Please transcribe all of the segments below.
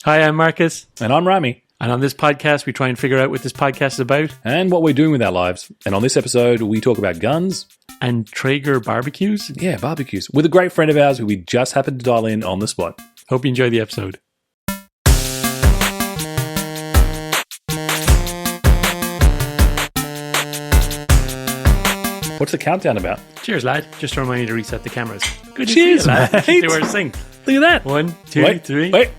Hi, I'm Marcus. And I'm Rami. And on this podcast, we try and figure out what this podcast is about. And what we're doing with our lives. And on this episode, we talk about guns. And Traeger barbecues. Yeah, barbecues. With a great friend of ours who we just happened to dial in on the spot. Hope you enjoy the episode. What's the countdown about? Cheers, lad. Just to remind you to reset the cameras. Good to Cheers, see you, lad. mate. They were sync. Look at that. 1, 2, 3. Wait.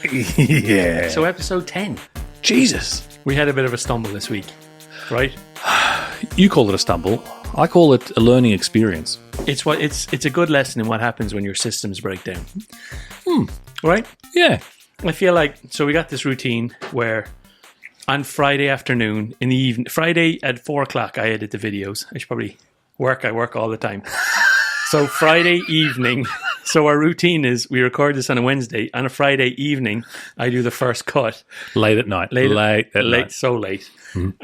Yeah. So episode 10. Jesus. We had a bit of a stumble this week, right? You call it a stumble. I call it a learning experience. It's a good lesson in what happens when your systems break down. Right? Yeah. I feel like, so we got this routine where on Friday afternoon, in the evening, Friday at 4 o'clock, I edit the videos. I should probably work. I work all the time. So Friday evening, so our routine is we record this on a Wednesday. On a Friday evening, I do the first cut. Late at night. Late, night. so late. And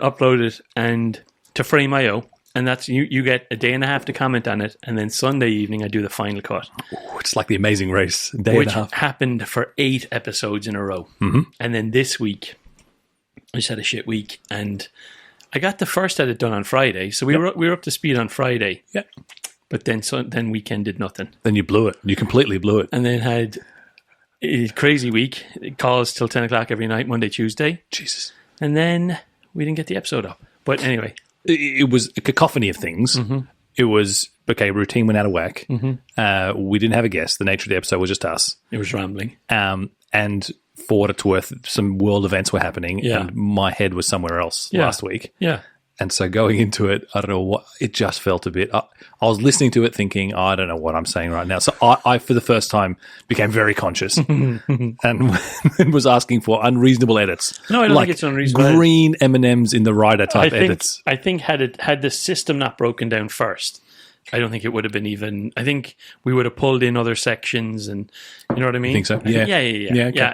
upload it and to Frame.io. And that's you get a day and a half to comment on it. And then Sunday evening, I do the final cut. Ooh, it's like the Amazing Race. Day which and a half. happened for 8 episodes in a row. And then this week, I just had a shit week. And I got the first edit done on Friday. So we were up to speed on Friday. Yeah. But then weekend did nothing. Then you blew it. You completely blew it. And then had a crazy week. It calls till 10 o'clock every night, Monday, Tuesday. Jesus. And then we didn't get the episode up. But anyway. It was a cacophony of things. It was, okay, routine went out of whack. We didn't have a guest. The nature of the episode was just us. It was rambling. And for what it's worth, some world events were happening. Yeah. And my head was somewhere else last week. Yeah. And so going into it, I don't know what, it just felt a bit, I was listening to it thinking, I don't know what I'm saying right now. So I for the first time, became very conscious and was asking for unreasonable edits. No, I don't think it's unreasonable. Green M&Ms in the rider type edits. I think had the system not broken down first, I don't think it would have been even, I think we would have pulled in other sections and, you know what I mean? You think so? Yeah. Yeah. Okay.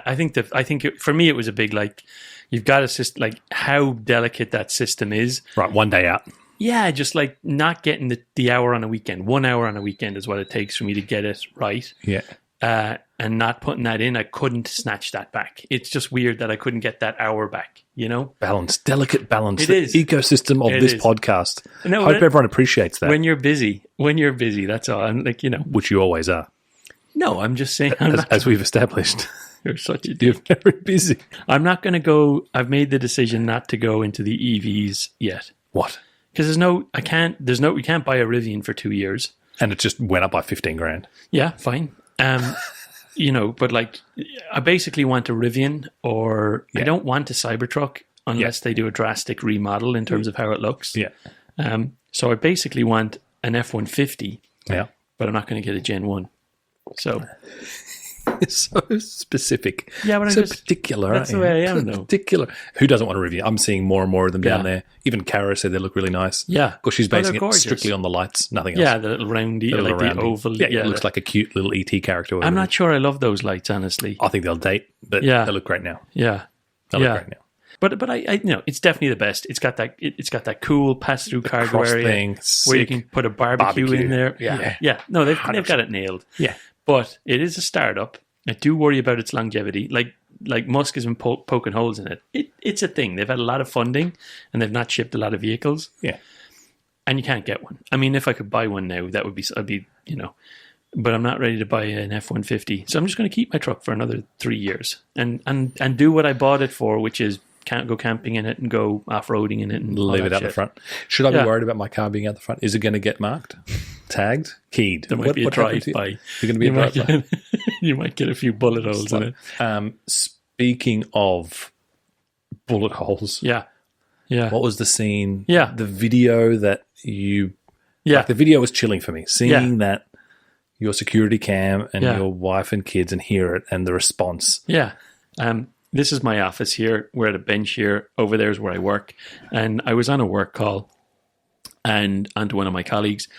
I think for me, it was a big, like, you've got to like how delicate that system is. Right, one day out. Yeah, just like not getting the hour on a weekend. 1 hour on a weekend is what it takes for me to get it right. Yeah. And not putting that in, I couldn't snatch that back. It's just weird that I couldn't get that hour back, you know? Balance, delicate balance. It the is. Ecosystem of this podcast. I hope everyone appreciates that. When you're busy, that's all. I'm like, you know. Which you always are. No, I'm just saying. As we've established. You're such a dick. You're very busy. I'm not going to go, I've made the decision not to go into the EVs yet. What? Because we can't buy a Rivian for 2 years. And it just went up by 15 grand. Yeah, fine. You know, but like, I basically want a Rivian or I don't want a Cybertruck unless they do a drastic remodel in terms of how it looks. Yeah. So I basically want an F-150. Yeah. But I'm not going to get a Gen 1. So... It's so specific. Yeah, but I'm just particular. That's the way I am, though. Particular. Who doesn't want a review? I'm seeing more and more of them down there. Even Kara said they look really nice. Yeah, because she's basing it strictly on the lights, nothing else. Yeah, the little roundy, the oval. Yeah, it looks like a cute little ET character. I'm not sure I love those lights, honestly. I think they'll date, but they look great now. Yeah, they look great now. But I you know, it's definitely the best. It's got that cool pass through cargo area thing, where you can put a barbecue in there. Yeah. No, they've got it nailed. Yeah, but it is a startup. I do worry about its longevity. Like Musk has been poking holes in it. It's a thing. They've had a lot of funding and they've not shipped a lot of vehicles. Yeah, and you can't get one. I mean, if I could buy one now, I'd be you know. But I'm not ready to buy an F-150, so I'm just going to keep my truck for another 3 years and do what I bought it for, which is can't go camping in it and go off-roading in it and leave it out the front. Should I be worried about my car being out the front? Is it going to get marked, tagged, keyed? There might be a drive-by. You're going to be a drive-by. You might get a few bullet holes in it. Speaking of bullet holes, yeah. What was the scene? Yeah, the video that you. Yeah, like the video was chilling for me. Seeing that your security cam and your wife and kids and hear it and the response. Yeah. This is my office here. We're at a bench here. Over there is where I work. And I was on a work call and onto one of my colleagues.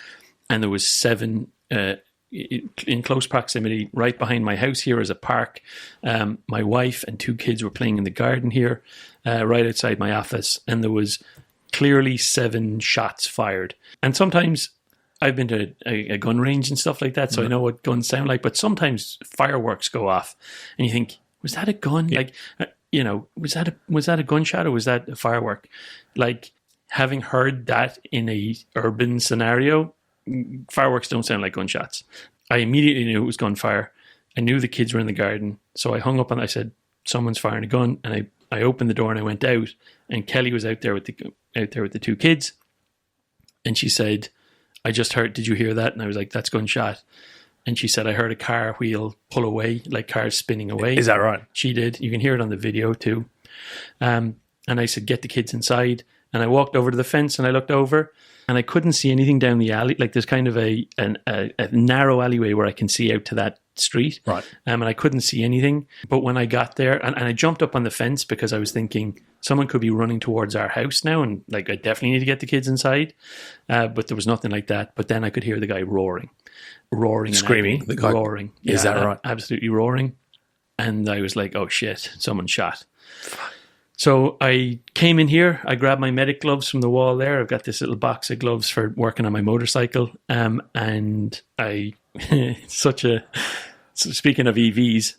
And there was 7 in close proximity. Right behind my house here is a park. My wife and 2 kids were playing in the garden here, right outside my office. And there was clearly 7 shots fired. And sometimes I've been to a gun range and stuff like that, so I know what guns sound like. But sometimes fireworks go off, and you think, was that a gun? Yeah. Like, was that a gunshot or was that a firework? Like, having heard that in a urban scenario, fireworks don't sound like gunshots. I immediately knew it was gunfire. I knew the kids were in the garden, so I hung up and I said, "Someone's firing a gun." And I opened the door and I went out, and Kelly was out there with the two kids, and she said, "I just heard. Did you hear that?" And I was like, "That's gunshot." And she said, "I heard a car wheel pull away, like cars spinning away." Is that right? She did. You can hear it on the video too. And I said, "Get the kids inside." And I walked over to the fence and I looked over, and I couldn't see anything down the alley. Like, there's kind of a narrow alleyway where I can see out to that street. Right. And I couldn't see anything. But when I got there, and I jumped up on the fence because I was thinking someone could be running towards our house now, and like, I definitely need to get the kids inside. But there was nothing like that. But then I could hear the guy roaring, Screaming. the guy roaring. Is that right? Absolutely roaring. And I was like, "Oh shit, someone shot." So I came in here, I grabbed my medic gloves from the wall there. I've got this little box of gloves for working on my motorcycle. And I, speaking of EVs,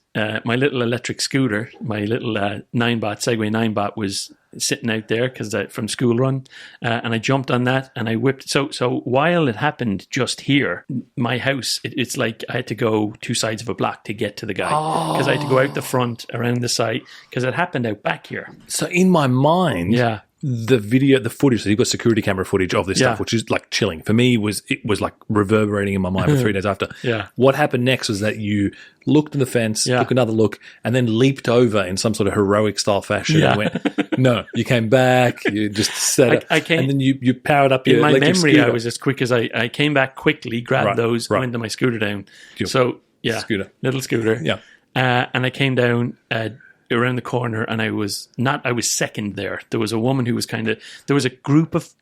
my little electric scooter, my little Segway 9-bot was sitting out there from school run. And I jumped on that and I whipped. So while it happened just here, my house, it's like I had to go 2 sides of a block to get to the guy. Because I had to go out the front, around the side, because it happened out back here. So in my mind, Yeah. the footage, so you've got security camera footage of this stuff, which is like chilling. For me, it was like reverberating in my mind for 3 days after. Yeah. What happened next was that you looked at the fence, took another look, and then leaped over in some sort of heroic style fashion and went, no, you came back, you just set it, and then you powered up your electric memory, scooter. I was as quick as I came back quickly, grabbed those, went to my scooter down. So, little scooter. Yeah. And I came down around the corner, and I was second there. There was a woman who was there was a group of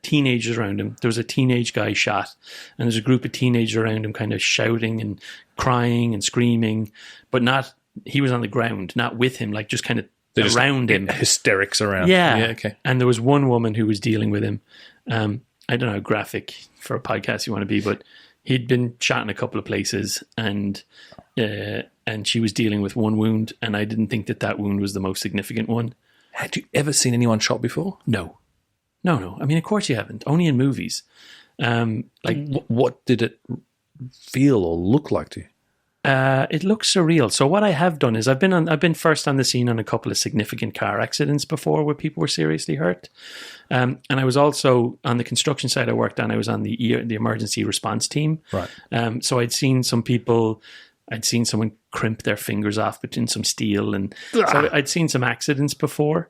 teenagers around him. There was a teenage guy shot, and there's a group of teenagers around him kind of shouting and crying and screaming, but he was on the ground, not with him, like just kind of around him. Hysterics around. Yeah. Okay. And there was one woman who was dealing with him. I don't know how graphic for a podcast you want to be, but he'd been shot in a couple of places, and she was dealing with one wound, and I didn't think that wound was the most significant one. Had you ever seen anyone shot before? No. I mean, of course you haven't. Only in movies. What did it feel or look like to you? It looks surreal. So what I have done is I've been first on the scene on a couple of significant car accidents before where people were seriously hurt. And I was also on the construction site I worked on. I was on the emergency response team. Right. So I'd seen someone crimp their fingers off between some steel, and so I'd seen some accidents before.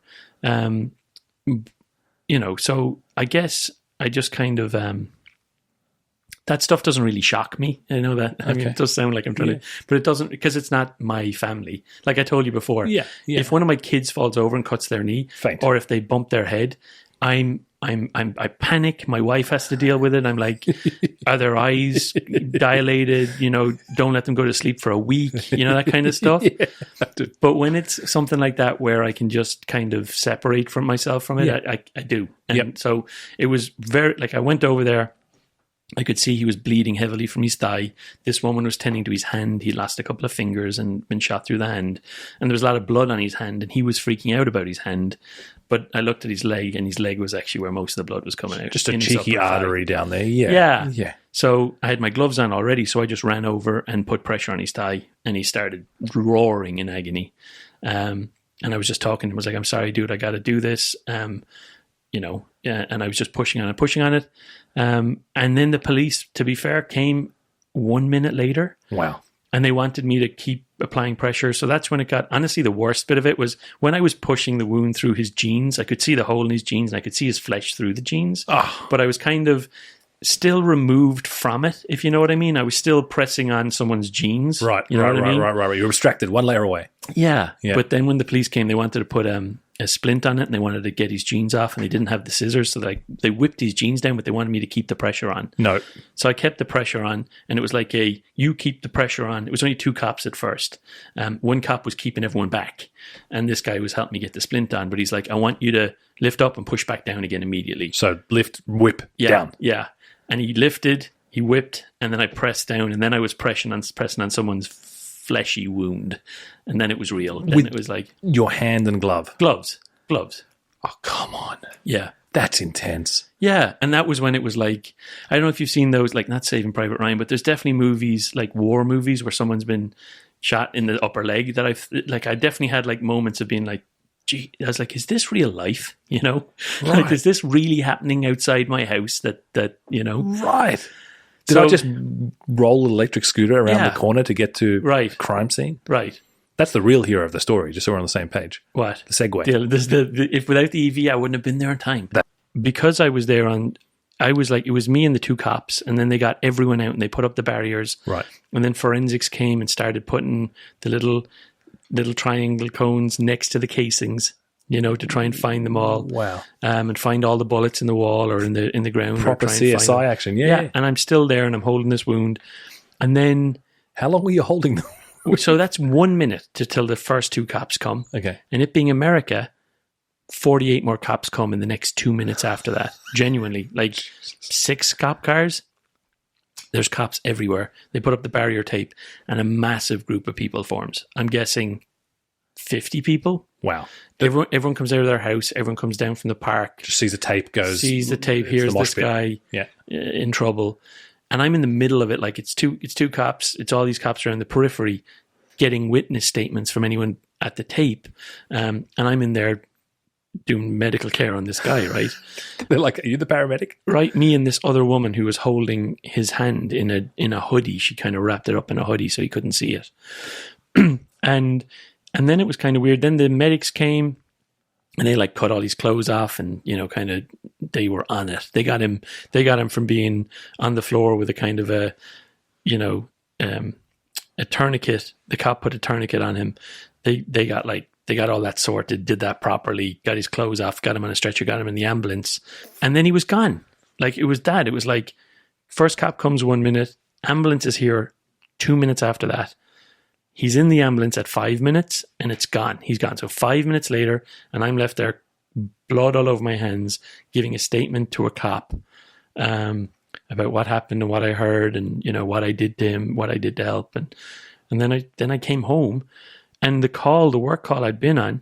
So I guess I just kind of that stuff doesn't really shock me. I know that. I mean, it does sound like I'm trying to, but it doesn't, because it's not my family. Like I told you before, if one of my kids falls over and cuts their knee, Faint. or if they bump their head, I panic. My wife has to deal with it. I'm like, are their eyes dilated? Don't let them go to sleep for a week. That kind of stuff. But when it's something like that where I can just kind of separate from myself from it, I do. And so it was very, like, I went over there. I could see he was bleeding heavily from his thigh. This woman was tending to his hand. He lost a couple of fingers and been shot through the hand. And there was a lot of blood on his hand, and he was freaking out about his hand. But I looked at his leg, and his leg was actually where most of the blood was coming out. Just a cheeky artery down there. Yeah. So I had my gloves on already, so I just ran over and put pressure on his thigh, and he started roaring in agony. And I was just talking to him. I was like, "I'm sorry, dude, I got to do this." And I was just pushing on it. And then the police, to be fair, came 1 minute later. Wow. And they wanted me to keep applying pressure. So that's when it got, honestly, the worst bit of it was when I was pushing the wound through his jeans. I could see the hole in his jeans, and I could see his flesh through the jeans. Oh. But I was kind of still removed from it, if you know what I mean. I was still pressing on someone's jeans. Right. You know what I mean? Right. You were abstracted, one layer away. Yeah. But then when the police came, they wanted to put a splint on it, and they wanted to get his jeans off, and they didn't have the scissors, so they whipped his jeans down, but they wanted me to keep the pressure on. No. So I kept the pressure on, and it was like you keep the pressure on. It was only 2 cops at first. One cop was keeping everyone back, and this guy was helping me get the splint on, but he's like, "I want you to lift up and push back down again immediately." So lift, whip, down. Yeah. And he lifted, He whipped, and then I pressed down, and then I was pressing on someone's fleshy wound, and then it was real. Then it was like your hand and glove. Gloves. Oh, come on. Yeah. That's intense. Yeah, and that was when it was like, I don't know if you've seen those, like not Saving Private Ryan, but there's definitely movies, like war movies, where someone's been shot in the upper leg that I definitely had like moments of being like, gee, I was like, is this real life? You know, Right. like, is this really happening outside my house that, you know? Right. Did I just roll an electric scooter around the corner to get to a crime scene? Right. That's the real hero of the story, just so we're on the same page. What? The segue. If without the EV, I wouldn't have been there in time. Because I was there I was like, it was me and the two cops, and then they got everyone out and they put up the barriers. Right. And then forensics came and started putting the little triangle cones next to the casings, you know, to try and find them all. Wow. And find all the bullets in the wall or in the ground. Proper CSI action, yeah. And I'm still there and I'm holding this wound. And then... How long were you holding them? So that's 1 minute till the first two cops come. Okay. And it being America, 48 more cops come in the next 2 minutes after that. Genuinely. Like 6 cop cars. There's cops everywhere. They put up the barrier tape and a massive group of people forms. I'm guessing 50 people. Wow. Everyone comes out of their house. Everyone comes down from the park. Just sees the tape, Sees the tape. Here's this guy in trouble. And I'm in the middle of it. Like it's two cops. It's all these cops around the periphery getting witness statements from anyone at the tape. And I'm in there doing medical care on this guy, right? They're like, are you the paramedic? Right. Me and this other woman who was holding his hand in a hoodie. She kind of wrapped it up in a hoodie so he couldn't see it. And then it was kind of weird. Then the medics came and they like cut all his clothes off and, you know, kind of, they were on it. They got him from being on the floor with a kind of a, you know, a tourniquet. The cop put a tourniquet on him. They got all that sorted, did that properly, got his clothes off, got him on a stretcher, got him in the ambulance. And then he was gone. Like it was that. It was like first cop comes 1 minute, ambulance is here 2 minutes after that. He's in the ambulance at 5 minutes and it's gone. He's gone. So 5 minutes later, and I'm left there, blood all over my hands, giving a statement to a cop about what happened and what I heard and, you know, what I did to him, what I did to help. And then I came home and the work call I'd been on,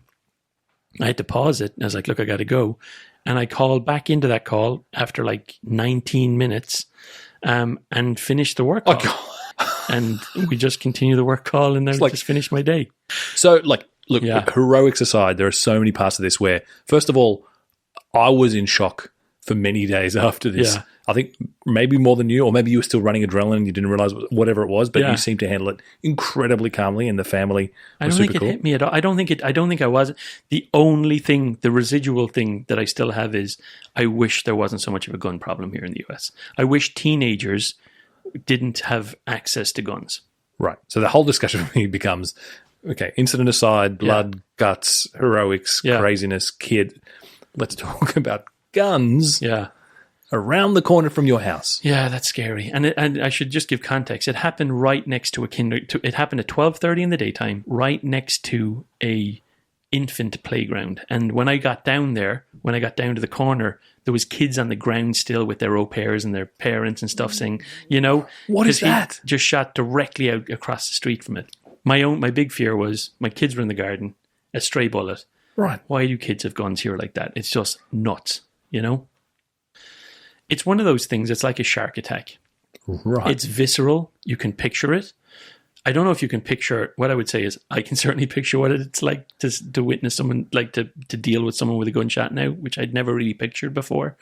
I had to pause it. I was like, look, I got to go. And I called back into that call after like 19 minutes and finished the work call. Oh, and we just continue the work call and then just finished my day. So, like, look, heroics aside, there are so many parts of this where, first of all, I was in shock for many days after this. Yeah. I think maybe more than you, or maybe you were still running adrenaline and you didn't realize whatever it was, but you seemed to handle it incredibly calmly and the family was super cool. I don't think it hit me at all. I don't think I was. The only thing, the residual thing that I still have is I wish there wasn't so much of a gun problem here in the US. I wish teenagers didn't have access to guns. Right. So the whole discussion for me becomes, okay, incident aside, blood, guts, heroics, craziness, kid. Let's talk about guns around the corner from your house. Yeah, that's scary. And I should just give context. It happened right next to it happened at 12:30 in the daytime, right next to a infant playground. And when I got down to the corner, there was kids on the ground still with their au pairs and their parents and stuff saying, you know, what is that? He just shot directly out across the street from it. My big fear was my kids were in the garden, a stray bullet. Right. Why do kids have guns here like that? It's just nuts, you know? It's one of those things, it's like a shark attack. Right. It's visceral. You can picture it. I don't know if you can picture, what I would say is I can certainly picture what it's like to witness someone, like to deal with someone with a gunshot now, which I'd never really pictured before.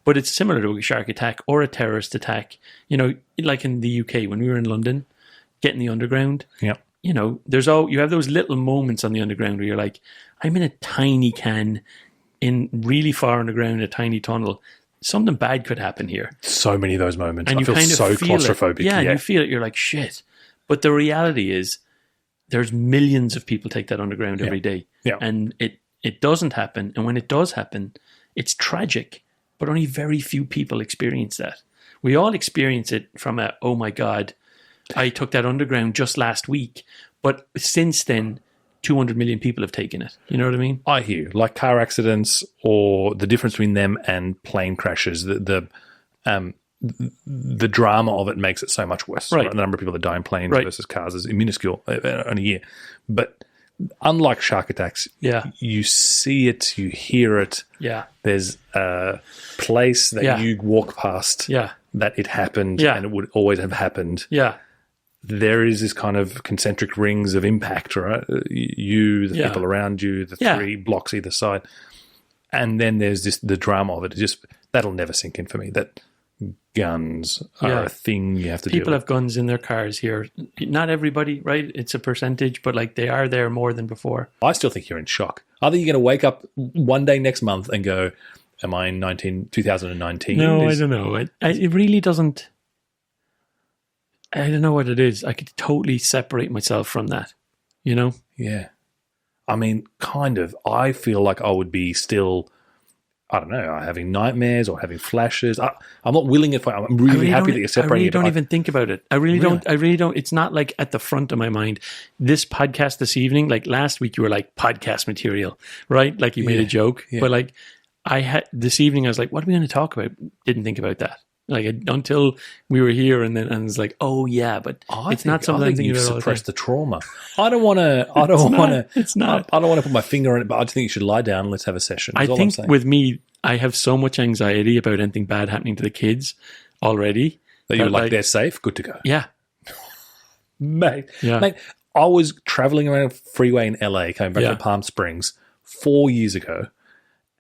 But it's similar to a shark attack or a terrorist attack. You know, like in the UK, when we were in London, getting the underground. Yeah. You know, you have those little moments on the underground where you're like, I'm in a tiny can in really far underground, a tiny tunnel. Something bad could happen here. So many of those moments. And I feel so claustrophobic. Yeah, you feel it. You're like, shit. But the reality is there's millions of people take that underground every day. Yeah. And it doesn't happen. And when it does happen, it's tragic. But only very few people experience that. We all experience it from oh my God, I took that underground just last week. But since then, 200 million people have taken it. You know what I mean? I hear. Like car accidents or the difference between them and plane crashes. the drama of it makes it so much worse. Right. The number of people that die in planes Right. versus cars is minuscule in a year. But unlike shark attacks, you see it, you hear it. Yeah. There's a place that you walk past that it happened and it would always have happened. Yeah. There is this kind of concentric rings of impact, right? You, the people around you, the 3 blocks either side. And then there's the drama of it. That'll never sink in for me. That guns are a thing you have to do. People have guns in their cars here. Not everybody, right? It's a percentage, but like they are there more than before. I still think you're in shock. Either you're going to wake up one day next month and go, am I in 2019? No, I don't know. It really doesn't. I don't know what it is. I could totally separate myself from that, you know? Yeah. I mean, kind of. I feel like I would be still, I don't know, having nightmares or having flashes. I'm not willing if I'm really happy that you're separating. I really don't even think about it. I really don't. It's not like at the front of my mind. This podcast this evening, like last week, you were like podcast material, right? Like you made a joke. Yeah. But like this evening, I was like, what are we going to talk about? Didn't think about that. Like until we were here, and then it's like, oh yeah, but it's not something I think you've suppressed the trauma. I don't want to. It's not. I don't want to put my finger on it, but I just think you should lie down and let's have a session. I think with me, I have so much anxiety about anything bad happening to the kids already that you're like they're safe, good to go. Yeah, mate. I was traveling around a freeway in LA, coming back from Palm Springs 4 years ago,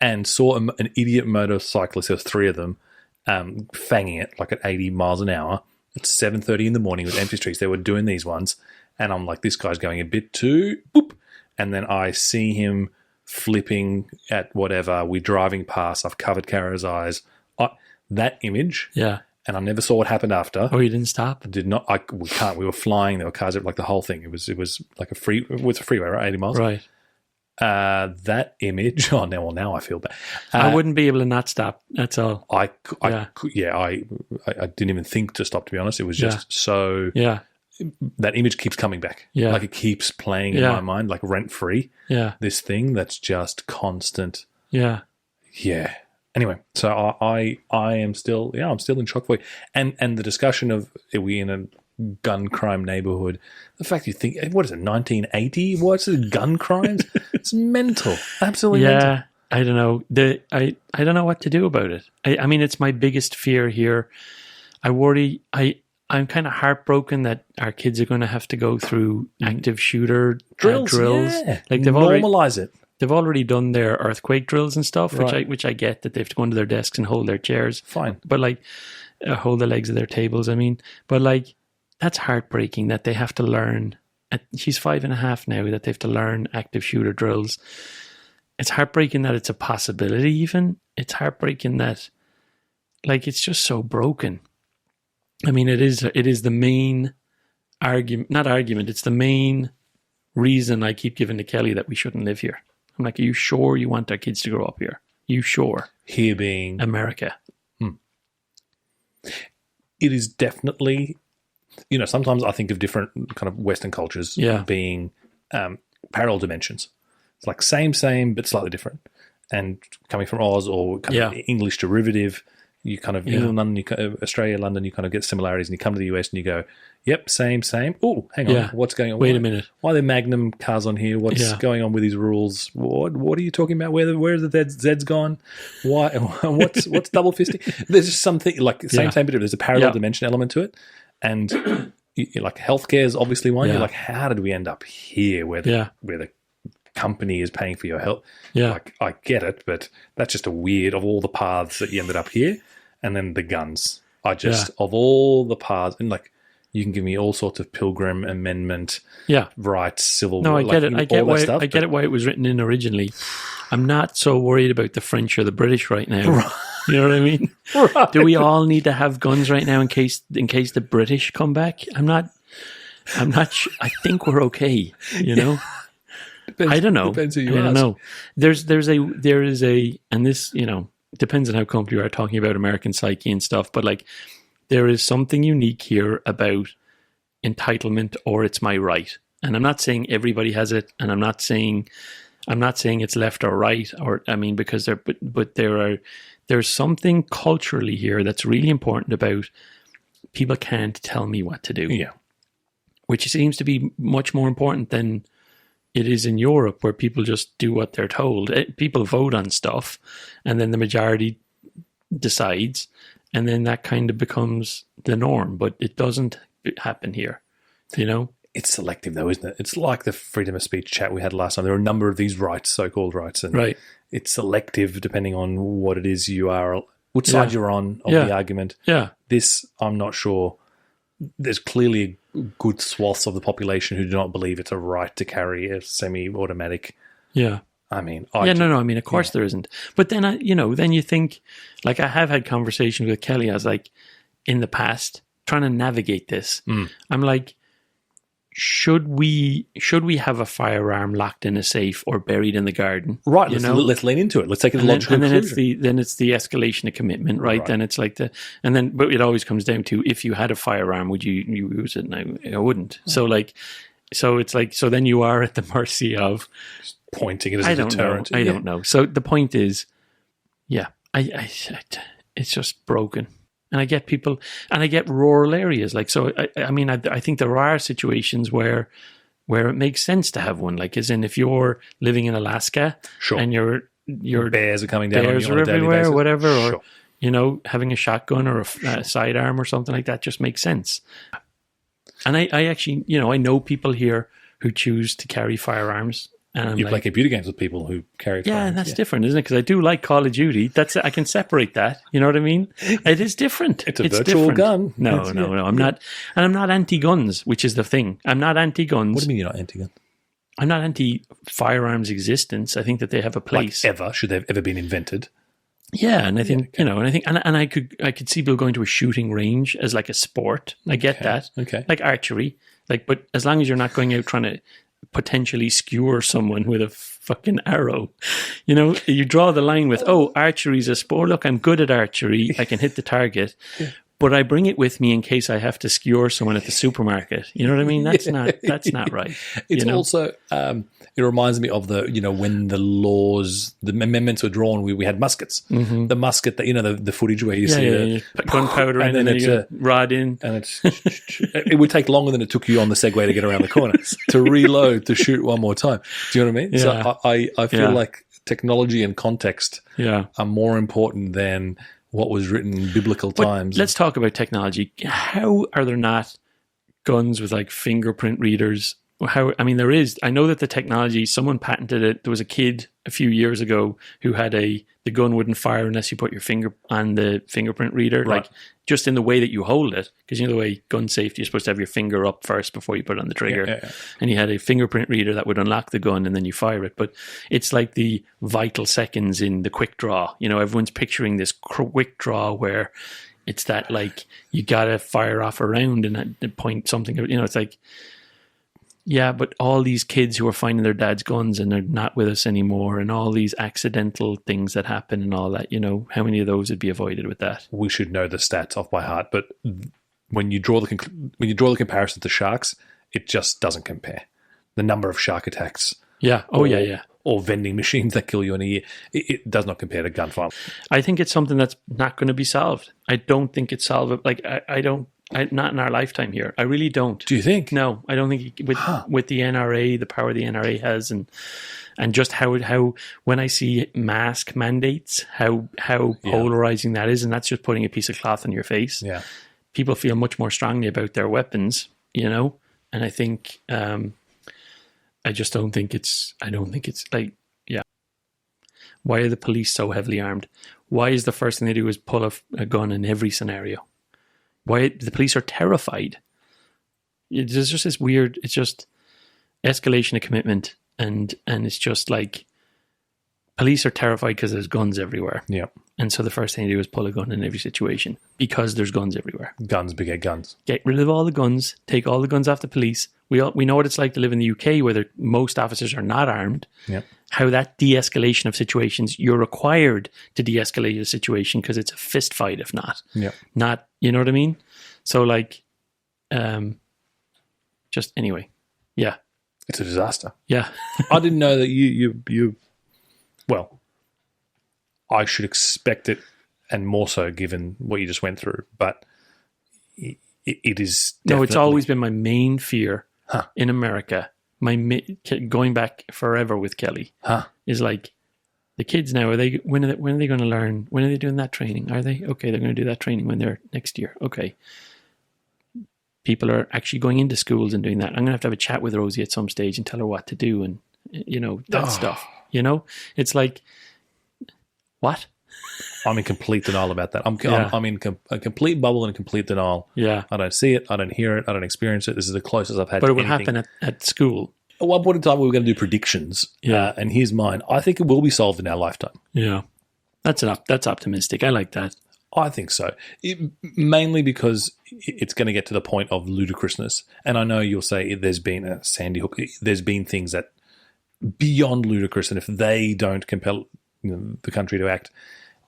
and saw an idiot motorcyclist. There was 3 of them. Fanging it like at 80 miles an hour at 7:30 in the morning with empty streets. They were doing these ones, and I'm like, this guy's going a bit too boop. And then I see him flipping at whatever. We're driving past. I've covered Kara's eyes. That image. Yeah. And I never saw what happened after. Oh, you didn't stop? I did not. We can't. We were flying. There were cars. Like the whole thing. It was like a freeway, right? 80 miles. Right. That image. Oh, now I feel bad. I wouldn't be able to not stop. That's all. I didn't even think to stop. To be honest, it was just so. Yeah. That image keeps coming back. Yeah. Like it keeps playing in my mind, like rent free. Yeah. This thing that's just constant. Yeah. Yeah. Anyway, so I am still I'm still in shock for you. And the discussion of are we in a gun crime neighborhood? The fact you think, what is it, 1980? What's the gun crimes? It's mental, absolutely mental. I don't know. I don't know what to do about it. I mean, it's my biggest fear here. I worry. I'm kind of heartbroken that our kids are going to have to go through active shooter drills. Yeah. Like normalize it. They've already done their earthquake drills and stuff, which I get that they have to go into their desks and hold their chairs. Fine, but like hold the legs of their tables. I mean, but like that's heartbreaking that they have to learn. She's 5.5 now. That they have to learn active shooter drills. It's heartbreaking that it's a possibility. Even it's heartbreaking that like it's just so broken. I mean, it is the main argument. Not argument. It's the main reason I keep giving to Kelly that we shouldn't live here. I'm like, are you sure you want our kids to grow up here? You sure? Here being America. It is definitely, sometimes I think of different kind of Western cultures being parallel dimensions. It's like same, but slightly different. And coming from Oz or kind of English derivative, you kind of England, London, Australia, London, you kind of get similarities, and you come to the US and you go, yep, same. Oh, hang on, what's going on? Wait a minute. Why are there Magnum cars on here? What's going on with these rules? What are you talking about? Where are the Zeds gone? Why? What's double fisting? There's just something like same, but there's a parallel dimension element to it, and like healthcare is obviously one. You're like, how did we end up here? Where the company is paying for your health? Like, I get it, but that's just a weird of all the paths that you ended up here, and then the guns. Of all the paths, and like. You can give me all sorts of Pilgrim Amendment rights, civil war. No, I get it. I get it why it was written in originally. I'm not so worried about the French or the British right now. Right. You know what I mean? Right. Do we all need to have guns right now in case the British come back? I'm not I think we're okay, Depends, I don't know. Depends who you ask. I don't know. There is a and this, depends on how comfortable you are talking about American psyche and stuff, but like there is something unique here about entitlement or it's my right. And I'm not saying everybody has it, and I'm not saying it's left or right, or I mean because there there's something culturally here that's really important about people can't tell me what to do. Yeah. Which seems to be much more important than it is in Europe, where people just do what they're told. People vote on stuff, and then the majority decides, and then that kind of becomes the norm. But it doesn't happen here, you know? It's selective, though, isn't it? It's like the freedom of speech chat we had last time. There are a number of these rights, so-called rights, and Right. it's selective depending on what it is you are, which side you're on of the argument. Yeah. This, I'm not sure. There's clearly good swaths of the population who do not believe it's a right to carry a semi-automatic. Yeah. I mean, of course there isn't. But then, then you think, like, I have had conversations with Kelly. I was like, in the past, trying to navigate this. I'm like, should we have a firearm locked in a safe or buried in the garden? Right. Let's lean into it. Let's take it to logical conclusion. Then it's the escalation of commitment, right? Then it's like but it always comes down to, if you had a firearm, would you use it? And I wouldn't. Right. So then you are at the mercy of just pointing it as a deterrent. I don't know. So the point is, it's just broken. And I get people, and I get rural areas. Like, so, I think there are situations where it makes sense to have one. Like, as in, if you're living in Alaska, and your bears are coming down, bears on you are on a daily everywhere, basis. or whatever, or having a shotgun or a sidearm or something like that just makes sense. And I actually, I know people here who choose to carry firearms. And you play computer games with people who carry firearms. Yeah, and that's different, isn't it? Because I do like Call of Duty. I can separate that. You know what I mean? It is different. It's a virtual gun. No. I'm not, and I'm not anti-guns, which is the thing. I'm not anti-guns. What do you mean you're not anti-gun? I'm not anti-firearms existence. I think that they have a place. Like ever? Should they have ever been invented? Yeah, and I think I could see people going to a shooting range as like a sport. I get that. Okay. Like archery. But as long as you're not going out trying to potentially skewer someone with a fucking arrow, you draw the line with, archery's a sport. Look, I'm good at archery. I can hit the target. But I bring it with me in case I have to skewer someone at the supermarket. You know what I mean? That's not right. It's also, it reminds me of when the amendments were drawn, we had muskets. Mm-hmm. The musket that, the footage where you see gunpowder in and then you rod in. And it would take longer than it took you on the Segway to get around the corner to reload, to shoot one more time. Do you know what I mean? Yeah. So I feel like technology and context are more important than what was written in biblical times. Let's talk about technology. How are there not guns with like fingerprint readers? There is. I know that the technology, someone patented it. There was a kid a few years ago who had the gun wouldn't fire unless you put your finger on the fingerprint reader, right. like just in the way that you hold it. Because the way gun safety, you're supposed to have your finger up first before you put it on the trigger. Yeah. And he had a fingerprint reader that would unlock the gun and then you fire it. But it's like the vital seconds in the quick draw. Everyone's picturing this quick draw where it's that like you got to fire off a round and at point something. It's like, yeah, but all these kids who are finding their dad's guns and they're not with us anymore, and all these accidental things that happen and all that, how many of those would be avoided with that? We should know the stats off by heart, but when you draw the comparison to sharks, it just doesn't compare. The number of shark attacks, or vending machines that kill you in a year, it does not compare to gunfire. I think it's something that's not going to be solved. I don't think it's solvable. Like I don't. Not in our lifetime here. I really don't. Do you think? No, I don't think with the NRA, the power the NRA has, and just how when I see mask mandates, how polarizing that is, and that's just putting a piece of cloth on your face. Yeah, people feel much more strongly about their weapons, and I think I just don't think it's. I don't think it's like Why are the police so heavily armed? Why is the first thing they do is pull a gun in every scenario? Why the police are terrified? There's just this weird. It's just escalation of commitment, and it's just like police are terrified because there's guns everywhere. Yeah, and so the first thing they do is pull a gun in every situation because there's guns everywhere. Guns beget guns. Get rid of all the guns. Take all the guns off the police. We know what it's like to live in the UK, where most officers are not armed. Yeah. How that de-escalation of situations, you're required to de-escalate a situation because it's a fist fight, if not. Yeah. Not, you know what I mean? So just anyway. Yeah. It's a disaster. Yeah. I didn't know that you well, I should expect it and more so given what you just went through. But it is No, it's always been my main fear in America. Going back forever with Kelly is like the kids now. When are they going to learn? When are they doing that training? Are they okay? They're going to do that training when they're next year. Okay. People are actually going into schools and doing that. I'm going to have a chat with Rosie at some stage and tell her what to do and that stuff. It's like what? I'm in complete denial about that. I'm in a complete bubble and complete denial. Yeah. I don't see it. I don't hear it. I don't experience it. This is the closest I've had but to it will anything. happen at school. At one point in time, we were going to do predictions. And here's mine. I think it will be solved in our lifetime. Yeah. That's optimistic. I like that. I think so. Mainly because it's going to get to the point of ludicrousness. And I know you'll say there's been a Sandy Hook. There's been things that beyond ludicrous. And if they don't compel the country to act,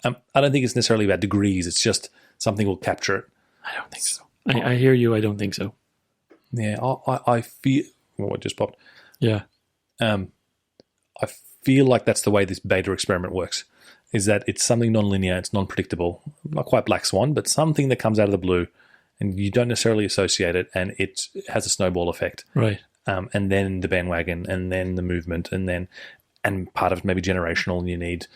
I don't think it's necessarily about degrees. It's just something will capture it. I don't think so. I hear you. I don't think so. Yeah, I feel... What just popped? Yeah. I feel like that's the way this beta experiment works, is that it's something non-linear, it's non-predictable, not quite black swan, but something that comes out of the blue and you don't necessarily associate it, and it has a snowball effect. Right. And then the bandwagon, and then the movement, and part of it may be generational, and you need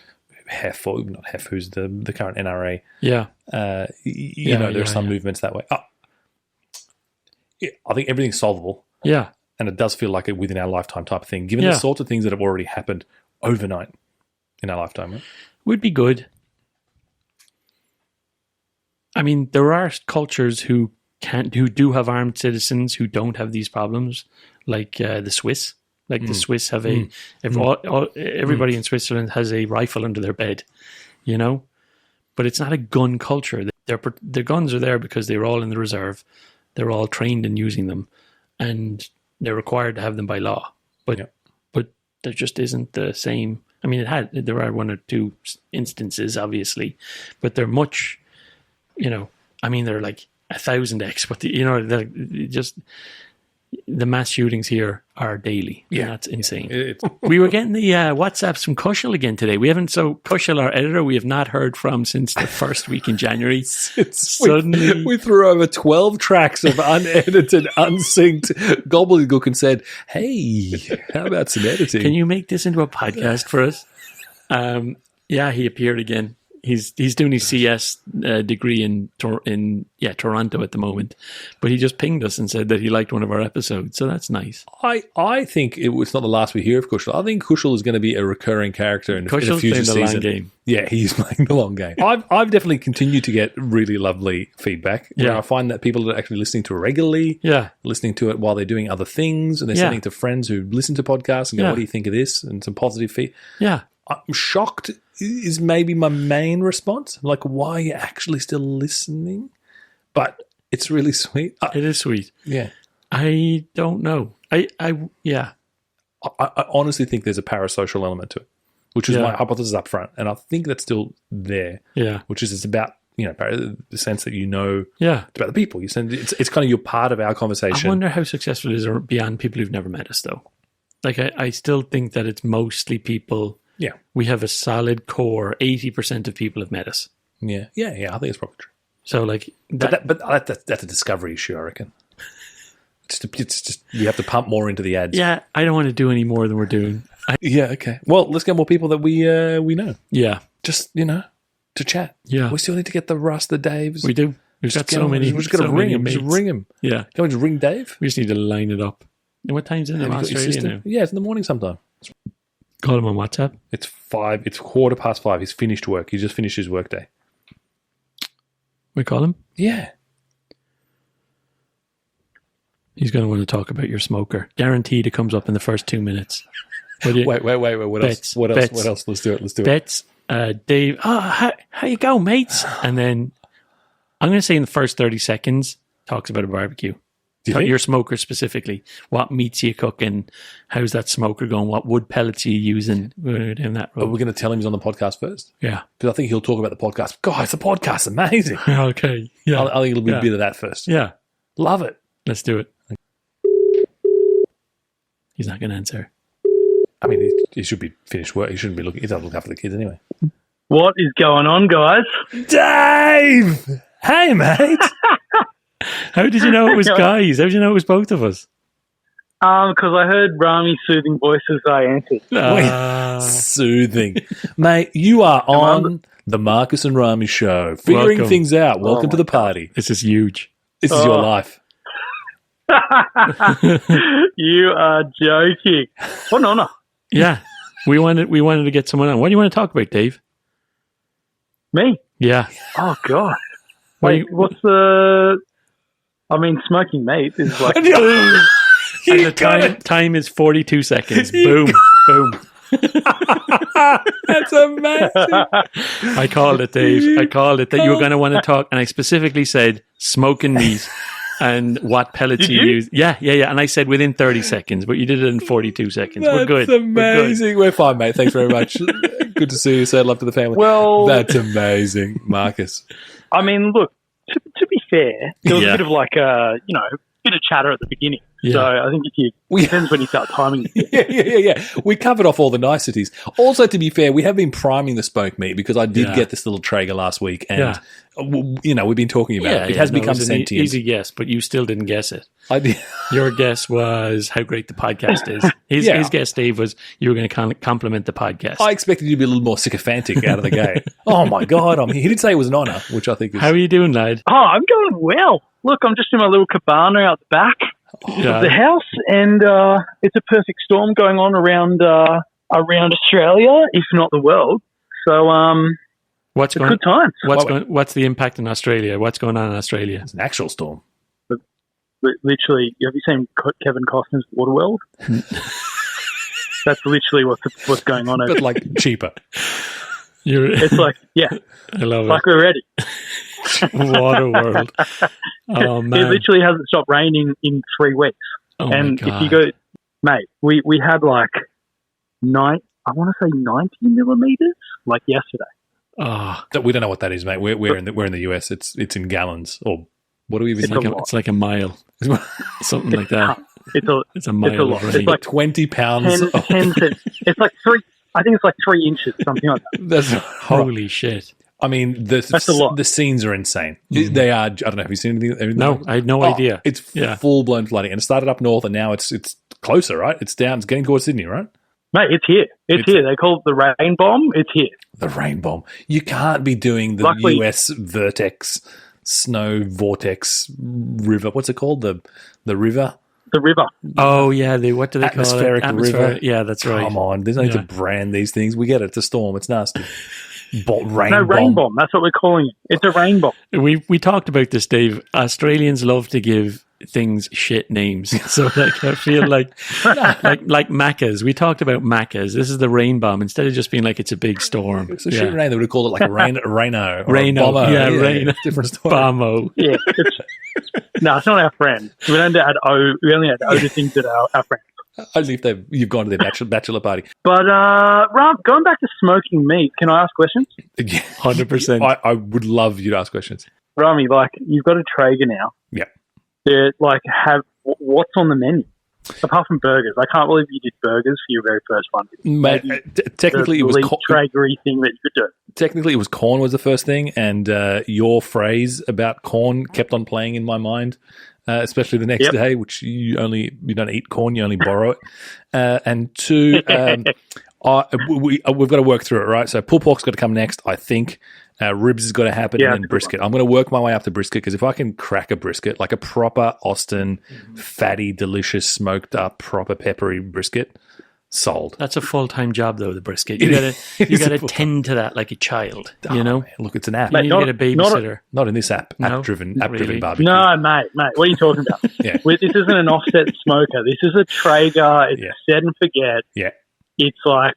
Hef, or not Hef, who's the current NRA. Yeah. There are some movements that way. I think everything's solvable. Yeah. And it does feel like a within our lifetime type of thing, given the sorts of things that have already happened overnight in our lifetime. Right? Would be good. I mean, there are cultures who do have armed citizens who don't have these problems, like the Swiss. Like the Swiss have everybody in Switzerland has a rifle under their bed, but it's not a gun culture. Their guns are there because they were all in the reserve. They're all trained in using them, and they're required to have them by law, but there just isn't the same. I mean, there are one or two instances, obviously, but they're much, I mean, they're like 1,000x, but the mass shootings here are daily. Yeah, that's insane. We were getting the WhatsApps from Kushal again today. Kushal, our editor, we have not heard from since the first week in January. Suddenly, we threw over 12 tracks of unedited, unsynced gobbledygook and said, "Hey, how about some editing? Can you make this into a podcast for us?" He appeared again. He's doing his CS degree in Toronto at the moment, but he just pinged us and said that he liked one of our episodes, so that's nice. I think it's not the last we hear of Kushal. I think Kushal is going to be a recurring character in a future season. Long game. Yeah, he's playing the long game. I've definitely continued to get really lovely feedback. I find that people are actually listening to it regularly. Yeah, listening to it while they're doing other things, and they're sending it to friends who listen to podcasts and go, "What do you think of this?" and some positive feedback. Yeah, I'm shocked. Is maybe my main response. Like, why are you actually still listening? But it's really sweet. It is sweet. Yeah. I don't know. I honestly think there's a parasocial element to it, which is my hypothesis up front. And I think that's still there. Yeah. Which is it's about, the sense that it's about the people. It's kind of you're part of our conversation. I wonder how successful it is beyond people who've never met us, though. Like, I still think that it's mostly people... Yeah. We have a solid core. 80% of people have met us. Yeah. I think it's probably true. So, like... But that's a discovery issue, I reckon. It's just you have to pump more into the ads. Yeah, I don't want to do any more than we're doing. Okay. Well, let's get more people that we know. Yeah. Just, to chat. Yeah. We still need to get the Russ, the Daves. We do. We've got so many. We're just going to ring him. Just ring him. Yeah. Can we just ring Dave? We just need to line it up. And what time's in Australia now? Yeah, it's in the morning sometime. Call him on WhatsApp. It's 5. It's 5:15. He's finished work. He just finished his work day. We call him? Yeah. He's going to want to talk about your smoker. Guaranteed it comes up in the first 2 minutes. Wait. What else? What else? Let's do it. Bets. Dave. How you go, mates? And then I'm going to say in the first 30 seconds, talks about a barbecue. Your smoker specifically. What meats are you cooking? How's that smoker going? What wood pellets are you using? We're doing that. Are we going to tell him he's on the podcast first? Yeah. Because I think he'll talk about the podcast. Guys, the podcast's amazing. Okay. Yeah. I think it'll be a bit of that first. Yeah. Love it. Let's do it. He's not going to answer. I mean, he should be finished work. He shouldn't be looking. He doesn't look after the kids anyway. What is going on, guys? Dave! Hey, mate. How did you know it was guys? How did you know it was both of us? Because I heard Rami's soothing voice as I answered. Soothing. Mate, you are on the Marcus and Rami show. Figuring Welcome. things out. Welcome to the party. This is huge. This is your life. You are joking. What an honour. Yeah. We wanted to get someone on. What do you want to talk about, Dave? Me? Yeah. Oh, God. Wait, what's the... I mean, smoking meat is like... and the time is 42 seconds. Boom. Boom. That's amazing. I called it, Dave. I called it that you were going to want to talk, and I specifically said smoking meat and what pellets you use. Yeah. And I said within 30 seconds, but you did it in 42 seconds. We're good. That's amazing. We're fine, mate. Thanks very much. Good to see you. Say love to the family. Well... That's amazing, Marcus. I mean, look, to be fair, there was a bit of like a, bit of chatter at the beginning. Yeah. So I think depends when you start timing. Yeah. We covered off all the niceties. Also, to be fair, we have been priming the smoked meat because I did get this little Traeger last week, and we've been talking about it. It has become sentient. Easy guess, but you still didn't guess it. I did. Your guess was how great the podcast is. His guess, Dave, was you were going to compliment the podcast. I expected you to be a little more sycophantic out of the gate. Oh my God! He did say it was an honour, which I think is. How are you doing, lad? Oh, I'm going well. Look, I'm just in my little cabana out the back of the house, and it's a perfect storm going on around Australia, if not the world. So, good times. What's the impact in Australia? What's going on in Australia? It's an actual storm. Literally, have you seen Kevin Costner's Waterworld? That's literally what's going on over but like cheaper. It's like, I love like we're ready. Waterworld. Oh, man. It literally hasn't stopped raining in 3 weeks. Oh, and my God. if you go, mate, we had like 90 millimeters like yesterday. Oh, We don't know what that is, mate. We're in the US. It's in gallons, or what do we even? it's like a mile, something like that. It's a mile. It's a lot. of It's rain. like 20 pounds. 10 cents. It's like 3. I think it's like 3 inches, something like that. That's Holy shit! I mean, That's a lot. The scenes are insane. They are. I don't know. Have you seen anything? No, I had no idea. It's full blown flooding, and it started up north, and now it's closer, right? It's down. It's getting towards Sydney, right? Mate, it's here. It's here. They call it the rain bomb. It's here. The rain bomb. You can't be doing the US vertex snow vortex river. What's it called? The river. The river. Oh yeah, what do they call it? Atmospheric river. Yeah, that's right. Come on, there's no need to brand these things. We get it. It's a storm. It's nasty. Rain bomb. That's what we're calling it. It's a rain bomb. We talked about this, Dave. Australians love to give things shit names. So like I feel like Maccas. We talked about Maccas. This is the rain bomb. Instead of just being like it's a big storm. It's a shit rain. They would have called it like Reno. Reno. Yeah, Reno. Different story. Bombo. Yeah. No, it's not our friend. We don't add O. We only add O to things that are our friends. Only if you've gone to their bachelor party. But, Rob, going back to smoking meat, can I ask questions? 100%. I would love you to ask questions. Rami, like, you've got a Traeger now. Yeah. What's on the menu? Apart from burgers. I can't believe you did burgers for your very first one. Mate, technically it was Traegery thing that you could do. Technically it was corn was the first thing, and your phrase about corn kept on playing in my mind. Especially the next day, which you don't eat corn, you only borrow it. And two, we've got to work through it, right? So pulled pork's got to come next, I think. Ribs has got to happen, and then brisket. I'm going to work my way up to brisket because if I can crack a brisket, like a proper Austin, fatty, delicious, smoked up, proper peppery brisket, sold. That's a full-time job, though, the brisket. You gotta tend to that like a child, you know? Man, look, it's an app. You need to get a babysitter. Not in this app. No, App-driven really. barbecue. No, mate. What are you talking about? Yeah. This isn't an offset smoker. This is a Traeger. It's set and forget. Yeah. It's like,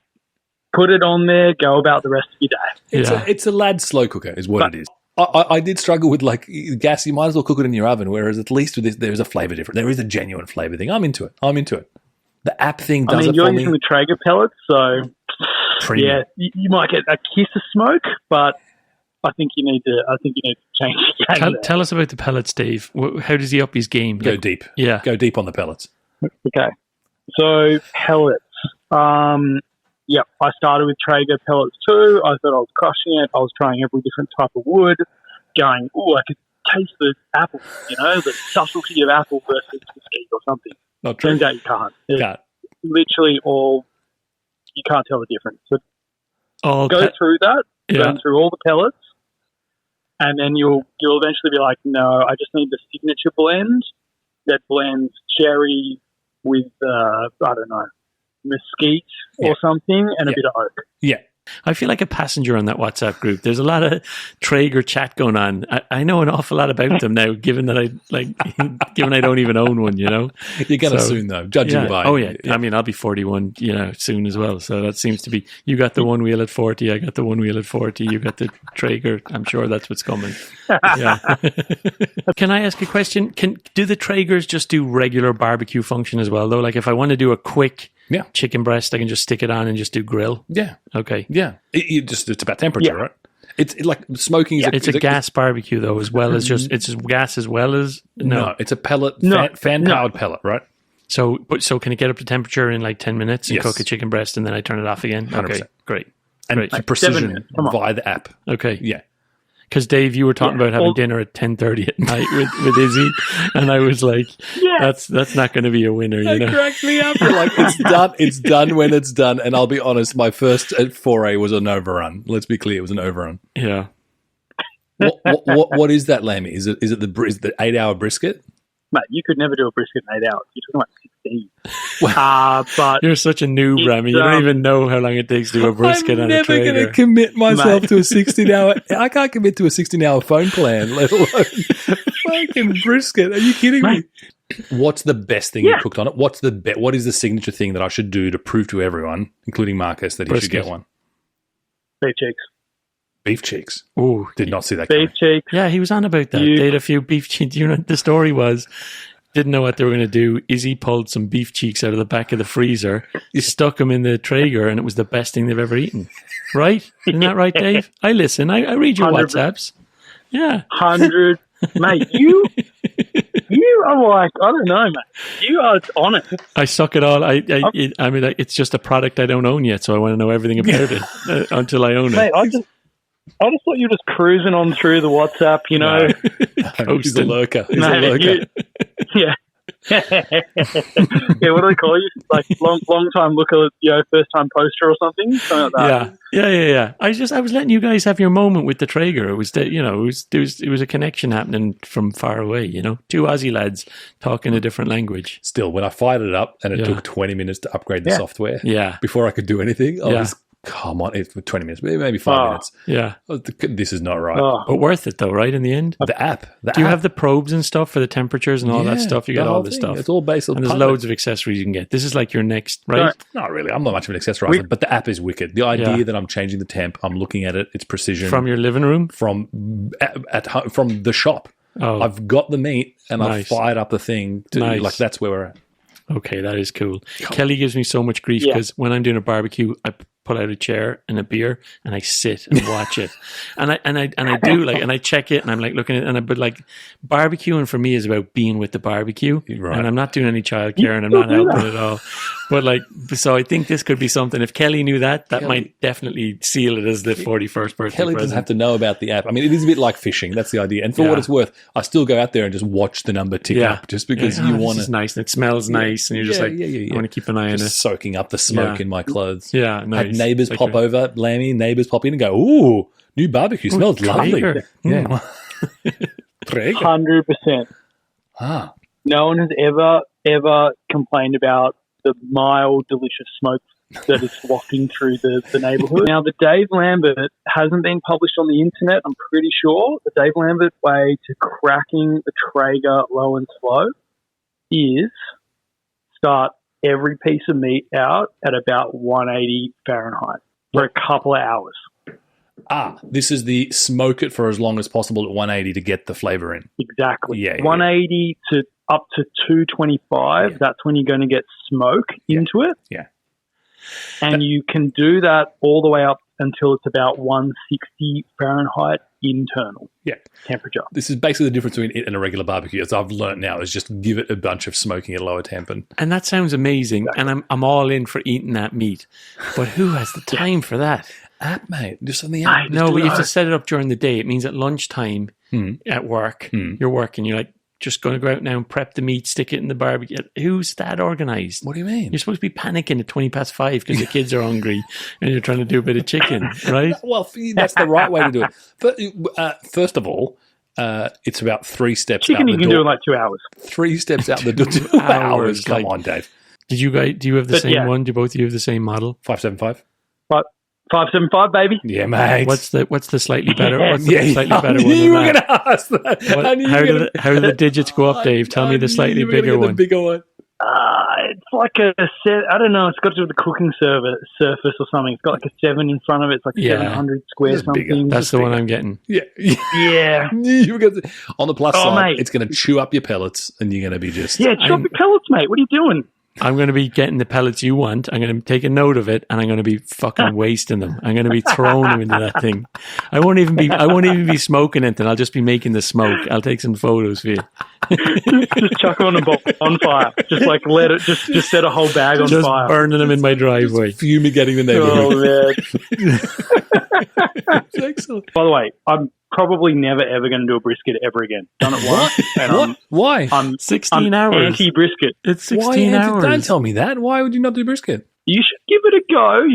put it on there, go about the rest of your day. It's a lad slow cooker is what it is. I did struggle with like gas. You might as well cook it in your oven, whereas at least with this, there is a flavour difference. There is a genuine flavour thing. I'm into it. The app thing does it for me. You're using the Traeger pellets, so Premium. you might get a kiss of smoke, but I think you need to change your game. Tell us about the pellets, Dave. How does he up his game? Go deep. Yeah. Go deep on the pellets. Okay. So pellets. Yep, I started with Traeger pellets too. I thought I was crushing it. I was trying every different type of wood, going, oh, I could taste the apple, the subtlety of apple versus mesquite or something. Not true. Turns out you can't. Can't. Literally you can't tell the difference. So go Okay. through that, Yeah. burn through all the pellets, and then you'll eventually be like, no, I just need the signature blend that blends cherry with, I don't know, mesquite or something, and a bit of oak. Yeah. I feel like a passenger on that WhatsApp group. There's a lot of Traeger chat going on. I know an awful lot about them now, given that given I don't even own one, You're going to soon, though, judging by... Oh, yeah. I mean, I'll be 41, soon as well. So that seems to be... You got the one wheel at 40, I got the one wheel at 40, you got the Traeger. I'm sure that's what's coming. Yeah. Can I ask a question? Do the Traegers just do regular barbecue function as well, though? Like if I want to do a quick... Yeah. Chicken breast, I can just stick it on and just do grill. Yeah. Okay. Yeah. It's about temperature, right? It's like smoking. It's a gas barbecue though, as well as just it's gas as well as no. It's a pellet, fan powered pellet, right? So can it get up to temperature in like 10 minutes and Yes. cook a chicken breast and then I turn it off again? 100%. Okay, great. And Great. precision via the app. Okay. Yeah. Because Dave, you were talking about having dinner at 10:30 at night with Izzy, and I was like, that's not going to be a winner. That cracked me up. You're like, it's done. It's done when it's done. And I'll be honest, my first foray was an overrun. Let's be clear, it was an overrun. Yeah. What is that, Lammy? Is it the 8-hour brisket? Mate, you could never do a brisket in 8 hours. You're talking about 16. But you're such a noob, Rami. You don't even know how long it takes to do a brisket on a Traeger. I'm never going to commit myself to a 16-hour... I can't commit to a 16-hour phone plan, let alone fucking brisket. Are you kidding me? What's the best thing you cooked on it? What is the signature thing that I should do to prove to everyone, including Marcus, that he should get one? Beef cheeks. Beef cheeks. Oh, did not see that beef coming. cheeks. Yeah, he was on about that. They had a few beef cheeks. The story was, didn't know what they were going to do. Izzy pulled some beef cheeks out of the back of the freezer, stuck them in the Traeger, and it was the best thing they've ever eaten. Right? Isn't that right, Dave? I listen. I read your 100%. WhatsApps. Yeah. 100. Mate, you are like, I don't know, mate. You are on it. I suck it all. I mean, it's just a product I don't own yet, so I want to know everything about it until I own Mate, it. I just thought you were just cruising on through the WhatsApp, No, he's a lurker. He's a lurker. Yeah. Yeah, what do they call you? Like long time looker, first time poster or something like that. Yeah. I was letting you guys have your moment with the Traeger. It was it was a connection happening from far away. Two Aussie lads talking a different language. Still, when I fired it up and it took 20 minutes to upgrade the software, before I could do anything, I was. Come on, it's 20 minutes, maybe 5 minutes. Yeah. This is not right. But worth it though, right? In the end? The app. Do you have the probes and stuff for the temperatures and all that stuff? You got all the stuff. It's all based on and there's loads of accessories you can get. This is like your next, right? No, not really. I'm not much of an accessorizer, but the app is wicked. The idea that I'm changing the temp, I'm looking at it, it's precision. From your living room? From at home, from the shop. Oh. I've got the meat and I've fired up the thing. Like that's where we're at. Okay, that is cool. Kelly gives me so much grief because when I'm doing a barbecue, I pull out a chair and a beer and I sit and watch it, and I do and I check it and I'm like looking at it, but like barbecuing for me is about being with the barbecue, and I'm not doing any childcare and I'm not helping at all. But so I think this could be something. If Kelly knew that might definitely seal it as the 41st birthday. Kelly doesn't have to know about the app. I mean, it is a bit like fishing. That's the idea. And for what it's worth, I still go out there and just watch the number tick up, just because you want to. It's nice and it smells nice, and you're just I want to keep an eye on it. Soaking up the smoke in my clothes. Yeah, nice. Had neighbours pop over, Lammy. Neighbours pop in and go, "Ooh, new barbecue smells lovely." Yeah, 100%. No one has ever complained about the mild, delicious smoke that is wafting through the neighbourhood. Now, the Dave Lambert hasn't been published on the internet, I'm pretty sure. The Dave Lambert way to cracking the Traeger low and slow is start every piece of meat out at about 180 Fahrenheit for a couple of hours. This is the smoke it for as long as possible at 180 to get the flavour in. Exactly. 180 to up to 225, that's when you're going to get smoke into it. Yeah. And you can do that all the way up until it's about 160 Fahrenheit internal Yeah. temperature. This is basically the difference between it and a regular barbecue, as I've learned now, is just give it a bunch of smoking at lower temp. And that sounds amazing, Exactly. and I'm all in for eating that meat. But who has the time for that? App, mate. Just on the app. No, but you have to set it up during the day. It means at lunchtime at work, Hmm. you're working, you're like, just going to go out now and prep the meat, stick it in the barbecue. Who's that organized? What do you mean? You're supposed to be panicking at 5:20 because the kids are hungry and you're trying to do a bit of chicken, right? Well, that's the right way to do it. But, first of all, it's about 3 steps Chicken out you the can door. do in like 2 hours. 3 steps out the door. 2 hours. Hours, Come like- on, Dave. Do you have the But, same yeah. one? Do both of you have the same model? 575. But 575, baby. Yeah, mate. What's the slightly better? What's the yeah, slightly I better knew one? you than were that? going to ask that. What- I knew you how were do gonna- how do the digits go up, Dave? Tell me the slightly bigger one. The bigger one. It's like a set. I don't know. It's got to do with the cooking surface or something. It's got like a 7 in front of it. It's like Yeah. 700 square It's bigger. something. That's the one I'm getting. Yeah. Yeah. You were gonna, on the plus Oh, side, mate. it's going to chew up your pellets, and you're going to be just Yeah, chop your pellets, mate. What are you doing? I'm going to be getting the pellets you want. I'm going to take a note of it, and I'm going to be fucking wasting them. I'm going to be throwing them into that thing. I won't even be smoking it, and I'll just be making the smoke. I'll take some photos for you. Just chuck it on a bonfire. Just like let it. Just set a whole bag on Just fire. burning them in my driveway. fumigating the neighborhood. Oh man. Excellent. By the way, I'm probably never ever going to do a brisket ever again. Done it once, and What? Why? I'm 16 I'm hours. anti-brisket. It's 16 Why? hours. Don't tell me that. Why would you not do brisket? You should give it a go.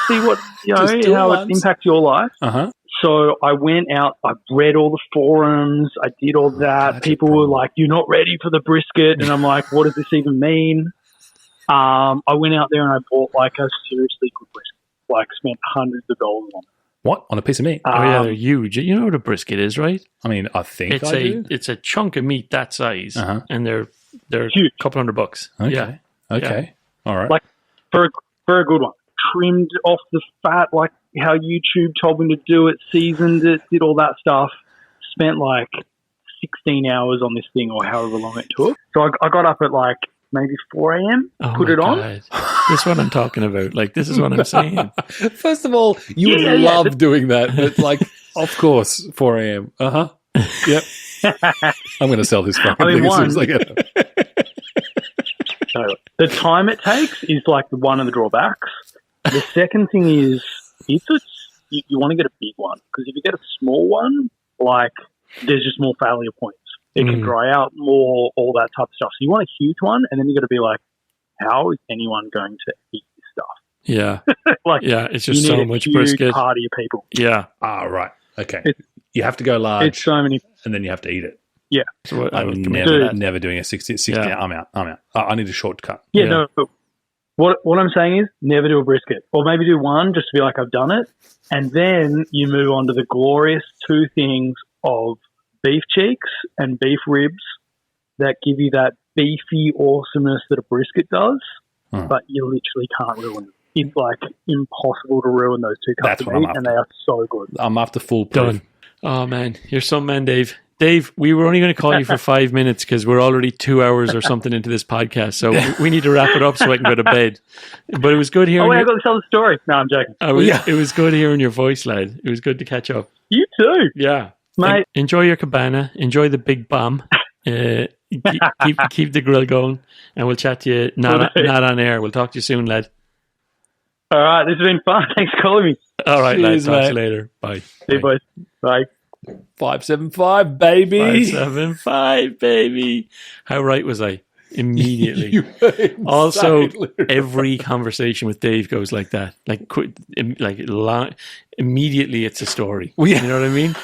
See what Just do it how once. it impacts your life. Uh-huh. So I went out, I read all the forums, I did all that. That's a People were problem. like, "You're not ready for the brisket," and I'm like, "What does this even mean?" I went out there and I bought like a seriously good brisket. Like spent hundreds of dollars on it. What? On a piece of meat? Oh yeah, they're huge. You know what a brisket is, right? I mean, I think It's it's a chunk of meat that size, Uh-huh. and they're Huge. a couple $100. Okay. Yeah, Okay. All right. Like for a good one. Trimmed off the fat like how YouTube told me to do it, seasoned it, did all that stuff. Spent like 16 hours on this thing or however long it took. So I got up at like maybe 4 a.m., oh put my it on. God. This is what I'm talking about. Like, this is what I'm saying. First of all, you would Yeah. love doing that. But like, of course, 4 a.m. Uh-huh. Yep. I'm going to sell this fucking I mean, thing as soon as one- I get it. So the time it takes is like one of the drawbacks. The second thing is if you want to get a big one, because if you get a small one, like there's just more failure points. It can dry out more, all that type of stuff. So you want a huge one, and then you got to be like, how is anyone going to eat this stuff? Yeah. Like, Yeah, it's you just need so a much huge brisket. party of people. Yeah. Ah, right. Okay. It's- You have to go large, It's so many. and then you have to eat it. So what, I I'm would commit never, to that. never doing a 60. Yeah. I'm out. I need a shortcut. Yeah, Yeah. no. But what I'm saying is never do a brisket, or maybe do one just to be like I've done it, and then you move on to the glorious two things of beef cheeks and beef ribs that give you that beefy awesomeness that a brisket does, but you literally can't ruin it. It's like impossible to ruin those two cuts That's of what I'm meat, and after. they are so good. I'm after full proof. Done. Oh, man. You're some man, Dave. Dave, we were only going to call you for 5 minutes because we're already 2 hours or something into this podcast. So we need to wrap it up so I can go to bed. But it was good hearing Oh, wait, I your, got to tell the story. No, I'm joking. It was good hearing your voice, lad. It was good to catch up. You too, Yeah. mate. Enjoy your cabana. Enjoy the big bomb. Keep the grill going. And we'll chat to you not on air. We'll talk to you soon, lad. All right, this has been fun. Thanks for calling me. All right, Cheers, lad. Talk to you mate. later. Bye. See you, boys. Bye. 575, baby. 575, baby. How right was I? Immediately. You were Also, insanely right. every conversation with Dave goes like that. Immediately, it's a story. Well, yeah. You know what I mean?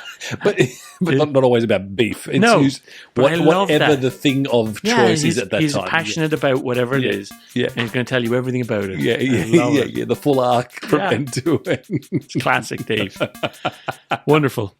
but not always about beef. It's No, used- but I love whatever that. the thing of choice is at that he's time. passionate about whatever it Yeah. is. Yeah. And he's going to tell you everything about it. Yeah, I love it. the full arc from Yeah. end to end. Classic Dave. Wonderful.